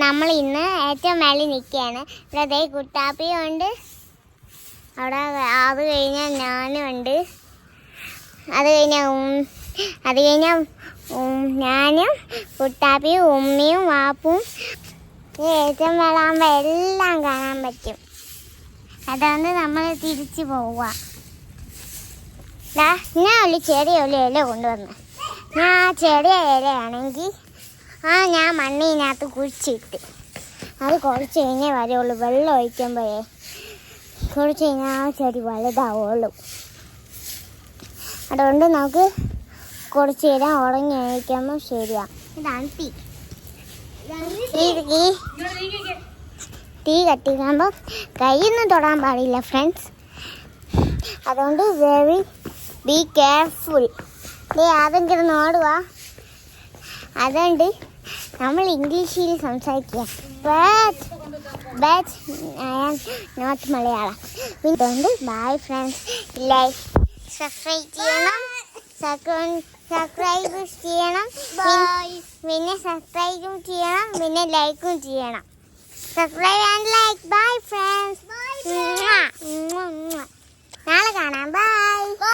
നമ്മൾ ഇന്ന് ഏറ്റവും മേളിൽ നിൽക്കുകയാണ്. ഇവിടെ അതേ കുട്ടാപ്പിയുണ്ട്, അവിടെ അത് കഴിഞ്ഞാൽ ഞാനും ഉണ്ട്, അത് കഴിഞ്ഞാൽ ഞാനും കുട്ടാപ്പിയും ഉമ്മയും വാപ്പും. ഏറ്റവും മേളാകുമ്പോൾ എല്ലാം കാണാൻ പറ്റും. അതുകൊണ്ട് നമ്മൾ തിരിച്ചു പോവുക. ഞാൻ ഒരു ചെറിയ ഇല കൊണ്ടുവന്ന്, ഞാൻ ആ ചെറിയ ഇലയാണെങ്കിൽ ഞാൻ മണ്ണിനകത്ത് കുഴിച്ചിട്ട് അത് കുറച്ച് കഴിഞ്ഞേ വരുള്ളൂ. വെള്ളം ഒഴിക്കുമ്പോഴേ കുറച്ച് കഴിഞ്ഞാൽ ആ ചെടി വലുതാവുള്ളൂ. അതുകൊണ്ട് നമുക്ക് കുറച്ച് നേരം ഉറങ്ങി കഴിക്കുമ്പോൾ ശരിയാണ്. ഇതാണ് തീ കത്തിക്കുമ്പോൾ കൈയൊന്നും തൊടാൻ പാടില്ല ഫ്രണ്ട്സ്. അതുകൊണ്ട് ബി കെയർഫുൾ. അതെങ്കിലും നോടുക. അതുകൊണ്ട് നമ്മൾ ഇംഗ്ലീഷിൽ സംസാരിക്കുക. But I am not Malayalam. അതുകൊണ്ട് ബൈ ഫ്രണ്ട്സ്. സബ്സ്ക്രൈബ് ചെയ്യണം, സബ്സ്ക്രൈബ് ചെയ്യണം, പിന്നെ സബ്സ്ക്രൈബും ചെയ്യണം, പിന്നെ ലൈക്കും ചെയ്യണം. Subscribe and like. Bye friends.